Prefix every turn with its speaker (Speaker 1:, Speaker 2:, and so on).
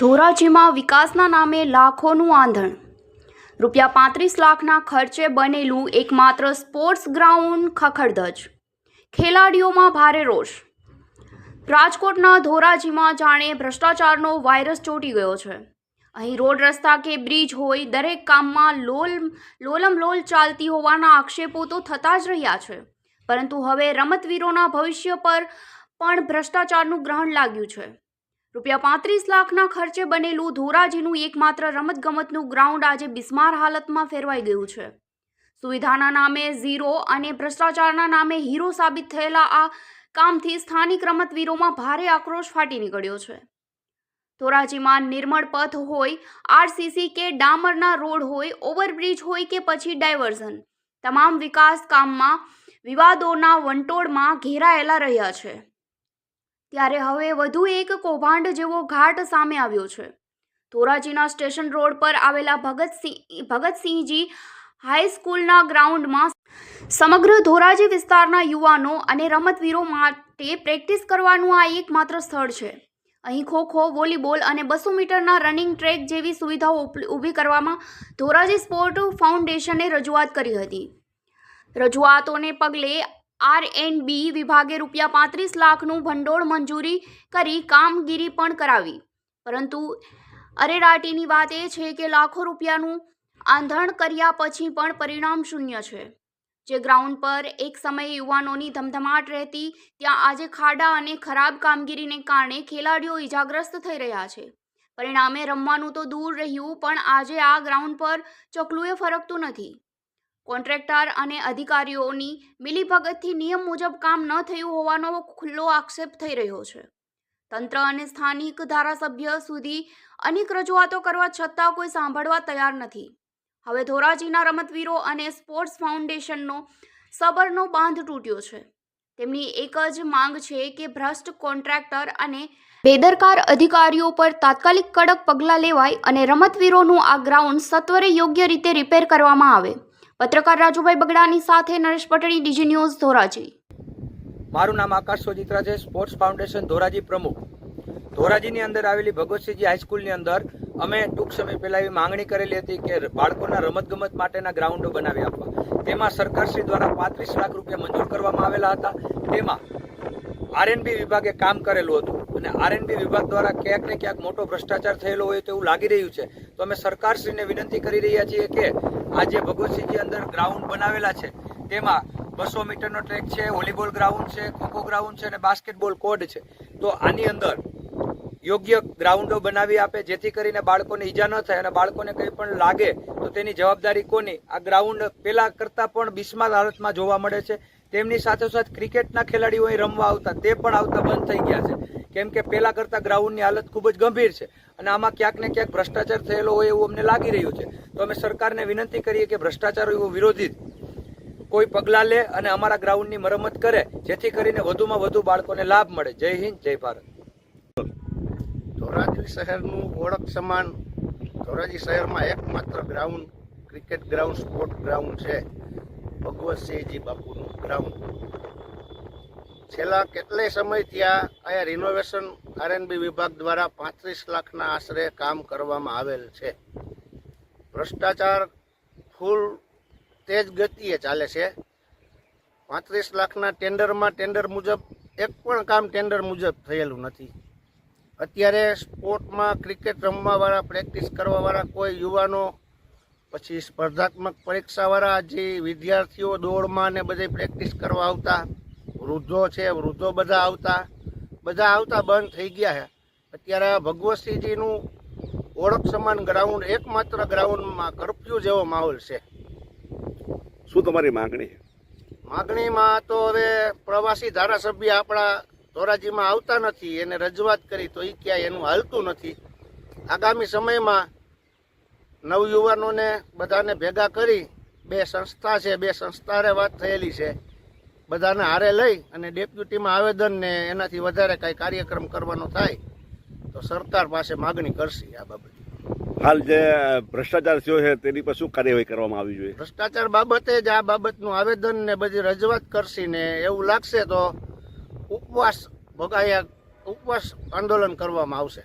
Speaker 1: ધોરાજીમાં વિકાસના નામે લાખોનું આંધણ. ₹35 લાખના ખર્ચે બનેલું એકમાત્ર સ્પોર્ટ્સ ગ્રાઉન્ડ ખખડધજ. ખેલાડીઓમાં ભારે રોષ. રાજકોટના ધોરાજીમાં જાણે ભ્રષ્ટાચારનો વાયરસ ચોંટી ગયો છે. અહીં રોડ, રસ્તા કે બ્રિજ હોય, દરેક કામમાં લોલમલોલ ચાલતી હોવાના આક્ષેપો તો થતા જ રહ્યા છે, પરંતુ હવે રમતવીરોના ભવિષ્ય પર પણ ભ્રષ્ટાચારનું ગ્રહણ લાગ્યું છે. ₹35 લાખના ખર્ચે બનેલું ધોરાજીનું એકમાત્ર રમતગમતનું ગ્રાઉન્ડ આજે બિસ્માર હાલતમાં ફેરવાઈ ગયું છે. સુવિધાના નામે ઝીરો અને ભ્રષ્ટાચારના નામે હીરો સાબિત થયેલા આ કામથી સ્થાનિક રમતવીરોમાં ભારે આક્રોશ ફાટી નીકળ્યો છે. ધોરાજીમાં નિર્મળ પથ હોય, આરસીસી કે ડામરના રોડ હોય, ઓવરબ્રિજ હોય કે પછી ડાયવર્ઝન, તમામ વિકાસ કામમાં વિવાદોના વંટોળમાં ઘેરાયેલા રહ્યા છે. ત્યારે હવે વધુ એક કૌભાંડ જેવો ઘાટ સામે આવ્યો છે. ધોરાજીના સ્ટેશન રોડ પર આવેલા ભગતસિંહજી હાઈસ્કૂલના ગ્રાઉન્ડમાં સમગ્ર ધોરાજી વિસ્તારના યુવાનો અને રમતવીરો માટે પ્રેક્ટિસ કરવાનું આ એકમાત્ર સ્થળ છે. અહીં ખો-ખો, વોલીબોલ અને 200 મીટરના રનિંગ ટ્રેક જેવી સુવિધાઓ ઊભી કરવામાં ધોરાજી સ્પોર્ટ ફાઉન્ડેશને રજૂઆત કરી હતી. રજૂઆતોને પગલે R&B વિભાગે ₹35 લાખનું ભંડોળ મંજૂરી કરી કામગીરી પણ કરાવી, પરંતુ અરેરાટીની વાત એ છે કે લાખો રૂપિયાનું આંધણ કર્યા પછી પણ પરિણામ શૂન્ય છે. જે ગ્રાઉન્ડ પર એક સમયે યુવાનોની ધમધમાટ રહેતી, ત્યાં આજે ખાડા અને ખરાબ કામગીરીને કારણે ખેલાડીઓ ઇજાગ્રસ્ત થઈ રહ્યા છે. પરિણામે રમવાનું તો દૂર રહ્યું, પણ આજે આ ગ્રાઉન્ડ પર ચકલુએ ફરકતું નથી. કોન્ટ્રાક્ટર અને અધિકારીઓની મિલીભગતથી નિયમ મુજબ કામ ન થયું હોવાનો ખુલ્લો આક્ષેપ થઈ રહ્યો છે. તંત્ર અને સ્થાનિક ધારાસભ્ય સુધી અનેક રજૂઆતો કરવા છતાં કોઈ સાંભળવા તૈયાર નથી. હવે ધોરાજીના રમતવીરો અને સ્પોર્ટ્સ ફાઉન્ડેશનનો સબરનો બાંધ તૂટ્યો છે. તેમની એક જ માંગ છે કે ભ્રષ્ટ કોન્ટ્રાક્ટર અને બેદરકાર અધિકારીઓ પર તાત્કાલિક કડક પગલાં લેવાય અને રમતવીરોનું આ ગ્રાઉન્ડ સત્વરે યોગ્ય રીતે રિપેર કરવામાં આવે. પત્રકાર રાજુભાઈ બગડાની સાથે નરેશ પટણી, DG ન્યૂઝ, ધોરાજી.
Speaker 2: મારું નામ આકાશ સોજિત્રા છે, સ્પોર્ટ્સ ફાઉન્ડેશન ધોરાજી પ્રમુખ. ધોરાજીની અંદર આવેલી ભગવતસિંહજી હાઈસ્કૂલની અંદર અમે ટૂંક સમય પહેલા એવી માંગણી કરેલી હતી કે બાળકોના રમતગમત માટેના ગ્રાઉન્ડો બનાવી આપવા. તેમાં સરકારશ્રી દ્વારા ₹35 લાખ મંજૂર કરવામાં આવેલા હતા. તેમાં R&B વિભાગે કામ કરેલું હતું અને R&B વિભાગ દ્વારા ક્યાંક ને ક્યાંક મોટો ભ્રષ્ટાચાર થયેલો હોય તેવું લાગી રહ્યું છે. તો અમે સરકારશ્રીને વિનંતી કરી રહ્યા છીએ કે આ જે ભગવતસિંહજી અંદર ગ્રાઉન્ડ બનાવેલા છે તેમાં 200 મીટરનો ટ્રેક છે, વોલીબોલ ગ્રાઉન્ડ છે, ખોખો ગ્રાઉન્ડ છે અને બાસ્કેટબોલ કોર્ટ છે. તો આની અંદર યોગ્ય ગ્રાઉન્ડો બનાવી આપે, જેથી કરીને બાળકોને ઈજા ન થાય અને બાળકોને કંઈ પણ લાગે તો તેની જવાબદારી કોની? આ ગ્રાઉન્ડ પહેલા કરતાં પણ બિસ્માર હાલતમાં જોવા મળે છે. તેમની સાથોસાથ ક્રિકેટના ખેલાડીઓ અહીં રમવા આવતા તે પણ આવતા બંધ થઈ ગયા છે, કેમ કે પહેલા કરતાં ગ્રાઉન્ડની હાલત ખૂબ જ ગંભીર છે અને આમાં ક્યાંક ને ક્યાંક ભ્રષ્ટાચાર થયેલો હોય એવું અમને લાગી રહ્યું છે. તો અમે સરકારને વિનંતી કરીએ કે ભ્રષ્ટાચારો વિરોધી કોઈ પગલાં લે અને અમારા ગ્રાઉન્ડની મરમ્મત કરે, જેથી કરીને વધુમાં વધુ બાળકોને લાભ મળે. જય હિન્દ, જય ભારત.
Speaker 3: ધોરાજી શહેરનું ઓળખ સમાન ધોરાજી શહેરમાં એકમાત્ર ground, cricket ground, sport ground છે ભગવતસિંહજી બાપુનું ગ્રાઉન્ડ. છેલ્લા કેટલાય સમયથી અહીંયા રિનોવેશન R&B વિભાગ દ્વારા 35 લાખના આશરે કામ કરવામાં આવેલ છે. ભ્રષ્ટાચાર ફૂલ તેજ ગતિએ ચાલે છે. 35 લાખના ટેન્ડરમાં ટેન્ડર મુજબ એક પણ કામ ટેન્ડર મુજબ થયેલું નથી. અત્યારે સ્પોર્ટમાં ક્રિકેટ રમવાવાળા, પ્રેક્ટિસ કરવાવાળા કોઈ યુવાનો, પછી સ્પર્ધાત્મક પરીક્ષાવાળા જે વિદ્યાર્થીઓ દોડમાં ને બધે પ્રેક્ટિસ કરવા આવતા, વૃદ્ધો છે, વૃદ્ધો બધા આવતા બંધ થઈ ગયા છે. અત્યારે ભગવતસિંહજીનું ઓળખ સમાન ગ્રાઉન્ડ, એકમાત્ર ગ્રાઉન્ડમાં કર્ફ્યુ જેવો માહોલ છે.
Speaker 4: શું તમારી માંગણી?
Speaker 3: માગણીમાં તો હવે પ્રવાસી ધારાસભ્ય આપણા ધોરાજીમાં આવતા નથી, એને રજૂઆત કરી તો એ ક્યાંય એનું હાલતું નથી. આગામી સમયમાં નવયુવાનોને બધાને ભેગા કરી 2 સંસ્થા છે, 2 સંસ્થાને વાત થયેલી છે, બધાને હારે લઈ અને ડેપ્યુટીમાં આવેદન ને એનાથી વધારે કાંઈ કાર્યક્રમ કરવાનો થાય તો સરકાર પાસે માગણી કરશે. આ બાબતે
Speaker 4: હાલ જે ભ્રષ્ટાચાર થયો છે તેની પર શું કાર્યવાહી કરવામાં આવી જોઈએ?
Speaker 3: ભ્રષ્ટાચાર બાબતે જ આ બાબતનું આવેદન ને બધી રજૂઆત કરશે ને એવું લાગશે તો ઉપવાસ આંદોલન કરવામાં આવશે.